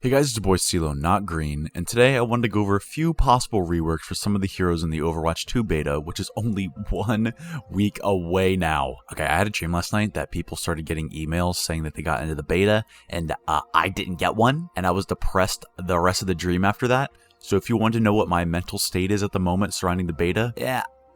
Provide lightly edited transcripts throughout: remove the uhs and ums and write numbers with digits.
Hey guys, it's your boy CeeLo, not Green, and today I wanted to go over a few possible reworks for some of the heroes in the Overwatch 2 beta, which is only 1 week away now. Okay, I had a dream last night that people started getting emails saying that they got into the beta, and I didn't get one, and I was depressed the rest of the dream after that. So if you want to know what my mental state is at the moment surrounding the beta,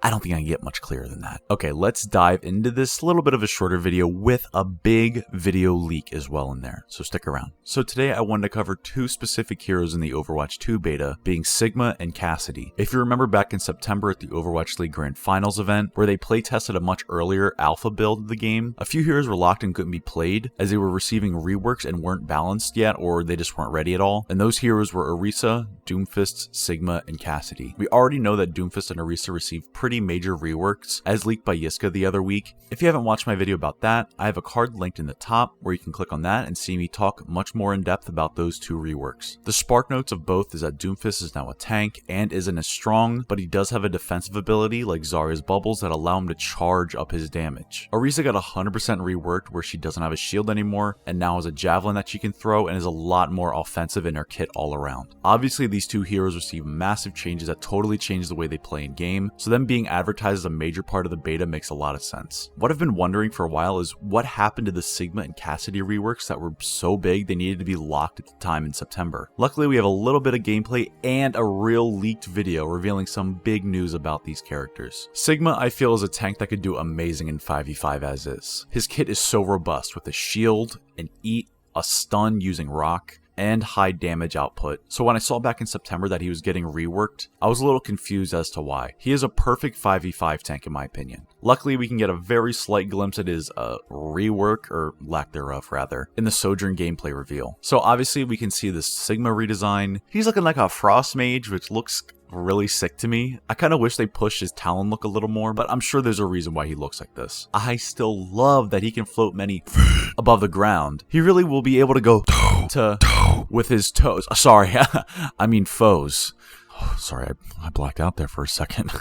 I don't think I can get much clearer than that. Okay, let's dive into this little bit of a shorter video with a big video leak as well in there, so stick around. So today I wanted to cover 2 specific heroes in the Overwatch 2 beta, being Sigma and Cassidy. If you remember back in September at the Overwatch League Grand Finals event, where they playtested a much earlier alpha build of the game, a few heroes were locked and couldn't be played, as they were receiving reworks and weren't balanced yet, or they just weren't ready at all, and those heroes were Orisa, Doomfist, Sigma, and Cassidy. We already know that Doomfist and Orisa received pretty major reworks, as leaked by Yiska the other week. If you haven't watched my video about that, I have a card linked in the top where you can click on that and see me talk much more in depth about those 2 reworks. The spark notes of both is that Doomfist is now a tank and isn't as strong, but he does have a defensive ability like Zarya's bubbles that allow him to charge up his damage. Orisa got 100% reworked where she doesn't have a shield anymore and now has a javelin that she can throw and is a lot more offensive in her kit all around. Obviously these 2 heroes receive massive changes that totally change the way they play in game, so them being advertised as a major part of the beta makes a lot of sense. What I've been wondering for a while is what happened to the Sigma and Cassidy reworks that were so big they needed to be locked at the time in September. Luckily we have a little bit of gameplay and a real leaked video revealing some big news about these characters. Sigma I feel is a tank that could do amazing in 5v5 as is. His kit is so robust with a shield, an eat, a stun using rock, and high damage output. So when I saw back in September that he was getting reworked, I was a little confused as to why. He is a perfect 5v5 tank in my opinion. Luckily we can get a very slight glimpse at his rework, or lack thereof rather, in the Sojourn gameplay reveal. So obviously we can see the Sigma redesign. He's looking like a frost mage, which looks really sick to me. I kind of wish they pushed his Talon look a little more, but I'm sure there's a reason why he looks like this. I still love that he can float many above the ground. He really will be able to go to with his toes. Sorry, I mean foes. Oh, sorry, I blacked out there for a second.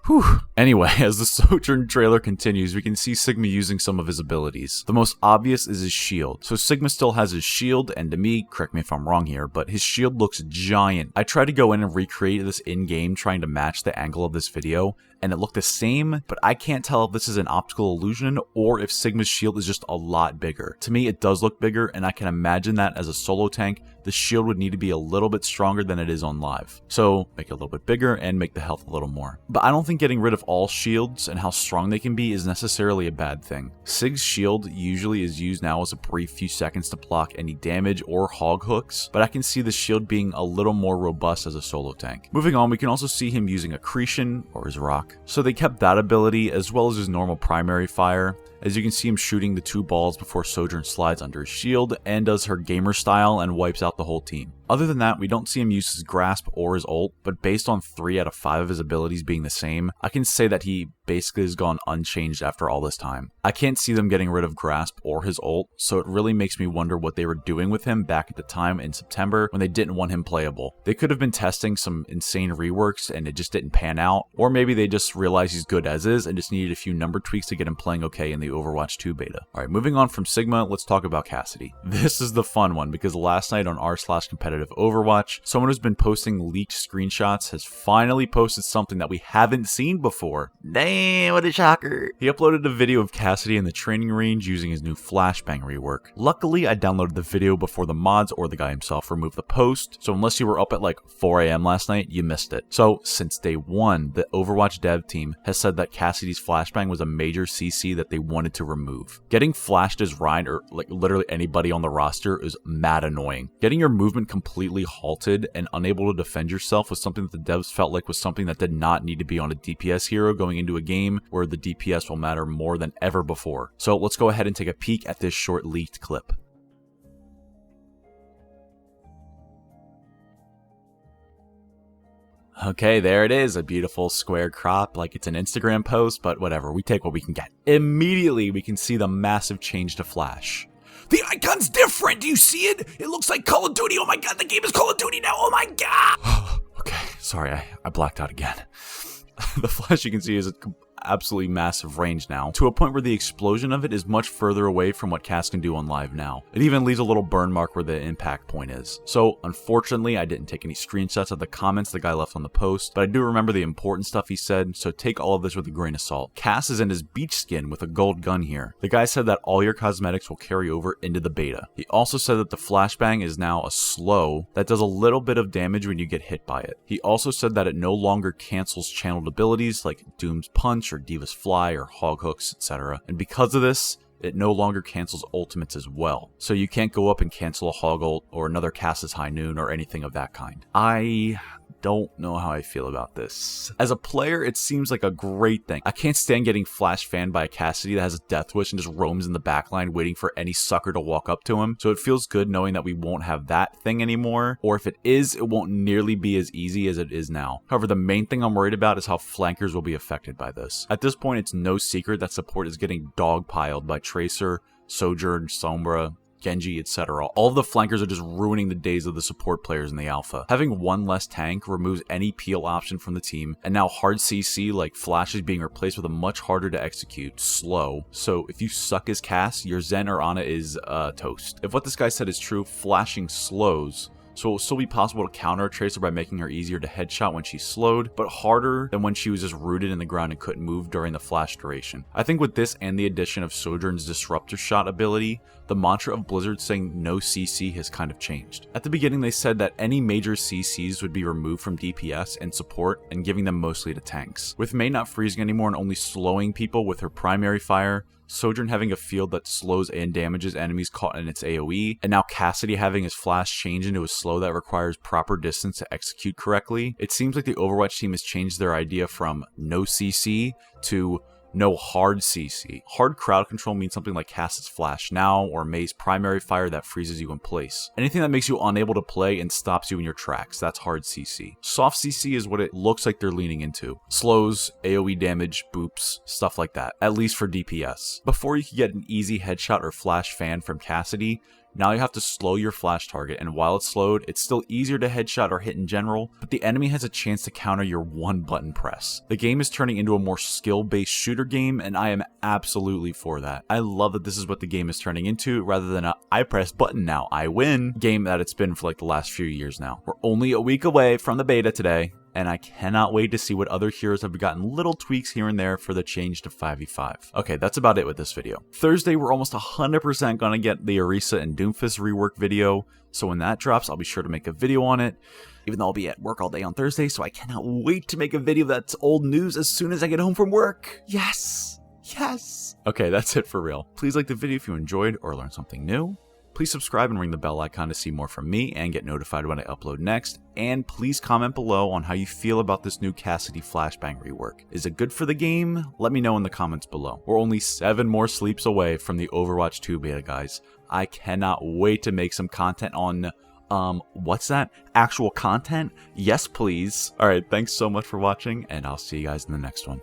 Whew. Anyway, as the Sojourn trailer continues, we can see Sigma using some of his abilities. The most obvious is his shield. So Sigma still has his shield, and to me, correct me if I'm wrong here, but his shield looks giant. I tried to go in and recreate this in-game trying to match the angle of this video, and it looked the same, but I can't tell if this is an optical illusion or if Sigma's shield is just a lot bigger. To me, it does look bigger, and I can imagine that as a solo tank, the shield would need to be a little bit stronger than it is on live. So make it a little bit bigger and make the health a little more. But I don't think getting rid of all shields and how strong they can be is necessarily a bad thing. Sig's shield usually is used now as a brief few seconds to block any damage or hog hooks, but I can see the shield being a little more robust as a solo tank. Moving on, we can also see him using accretion, or his rock. So they kept that ability as well as his normal primary fire. As you can see him shooting the 2 balls before Sojourn slides under his shield and does her gamer style and wipes out the whole team. Other than that, we don't see him use his grasp or his ult, but based on 3 out of 5 of his abilities being the same, I can say that he basically has gone unchanged after all this time. I can't see them getting rid of grasp or his ult, so it really makes me wonder what they were doing with him back at the time in September when they didn't want him playable. They could have been testing some insane reworks and it just didn't pan out, or maybe they just realized he's good as is and just needed a few number tweaks to get him playing okay in the Overwatch 2 beta. Alright, moving on from Sigma, let's talk about Cassidy. This is the fun one because last night on r/competitive Overwatch, someone who's been posting leaked screenshots has finally posted something that we haven't seen before. Damn, what a shocker. He uploaded a video of Cassidy in the training range using his new Flashbang Rework. Luckily, I downloaded the video before the mods or the guy himself removed the post, so unless you were up at like 4 AM last night, you missed it. So, since day 1, the Overwatch dev team has said that Cassidy's Flashbang was a major CC that they wanted to remove. Getting flashed as Ryan or like literally anybody on the roster is mad annoying. Getting your movement completely halted and unable to defend yourself was something that the devs felt like was something that did not need to be on a DPS hero going into a game where the DPS will matter more than ever before. So let's go ahead and take a peek at this short leaked clip. Okay, there it is, a beautiful square crop like it's an Instagram post, but whatever, we take what we can get. Immediately, we can see the massive change to Flash. The icon's different, do you see it? It looks like Call of Duty, oh my god, the game is Call of Duty now, oh my god! Okay, sorry, I blacked out again. The Flash you can see is absolutely massive range now, to a point where the explosion of it is much further away from what Cass can do on live now. It even leaves a little burn mark where the impact point is. So unfortunately, I didn't take any screenshots of the comments the guy left on the post, but I do remember the important stuff he said, so take all of this with a grain of salt. Cass is in his beach skin with a gold gun here. The guy said that all your cosmetics will carry over into the beta. He also said that the flashbang is now a slow that does a little bit of damage when you get hit by it. He also said that it no longer cancels channeled abilities like Doom's Punch or Diva's Fly or Hog Hooks, etc. And because of this, it no longer cancels ultimates as well. So you can't go up and cancel a Hog ult or another Cass's High Noon or anything of that kind. I don't know how I feel about this. As a player, it seems like a great thing. I can't stand getting flash fanned by a Cassidy that has a death wish and just roams in the backline waiting for any sucker to walk up to him. So it feels good knowing that we won't have that thing anymore, or if it is, it won't nearly be as easy as it is now. However, the main thing I'm worried about is how flankers will be affected by this. At this point, it's no secret that support is getting dogpiled by Tracer, Sojourn, Sombra, Genji, etc. All of the flankers are just ruining the days of the support players in the alpha. Having one less tank removes any peel option from the team, and now hard CC like Flash is being replaced with a much harder to execute, slow. So if you suck as Cass, your Zen or Ana is toast. If what this guy said is true, flashing slows, so it will still be possible to counter a Tracer by making her easier to headshot when she's slowed, but harder than when she was just rooted in the ground and couldn't move during the flash duration. I think with this and the addition of Sojourn's Disruptor Shot ability, the mantra of Blizzard saying no CC has kind of changed. At the beginning, they said that any major CCs would be removed from DPS and support and giving them mostly to tanks. With Mei not freezing anymore and only slowing people with her primary fire, Sojourn having a field that slows and damages enemies caught in its AoE, and now Cassidy having his flash change into a slow that requires proper distance to execute correctly, it seems like the Overwatch team has changed their idea from no CC to no hard CC. Hard crowd control means something like Cass's Flash Now or Mei's primary fire that freezes you in place. Anything that makes you unable to play and stops you in your tracks, that's hard CC. Soft CC is what it looks like they're leaning into. Slows, AoE damage, boops, stuff like that, at least for DPS. Before you could get an easy headshot or flash fan from Cassidy, now you have to slow your flash target, and while it's slowed, it's still easier to headshot or hit in general, but the enemy has a chance to counter your one button press. The game is turning into a more skill-based shooter game, and I am absolutely for that. I love that this is what the game is turning into, rather than a I press button now, I win game that it's been for like the last few years now. We're only a week away from the beta today, and I cannot wait to see what other heroes have gotten little tweaks here and there for the change to 5v5. Okay, that's about it with this video. Thursday, we're almost 100% gonna get the Orisa and Doomfist rework video, so when that drops, I'll be sure to make a video on it, even though I'll be at work all day on Thursday, so I cannot wait to make a video that's old news as soon as I get home from work. Yes! Yes! Okay, that's it for real. Please like the video if you enjoyed or learned something new. Please subscribe and ring the bell icon to see more from me and get notified when I upload next. And please comment below on how you feel about this new Cassidy Flashbang rework. Is it good for the game? Let me know in the comments below. We're only 7 more sleeps away from the Overwatch 2 beta, guys. I cannot wait to make some content on, what's that? Actual content? Yes, please. Alright, thanks so much for watching, and I'll see you guys in the next one.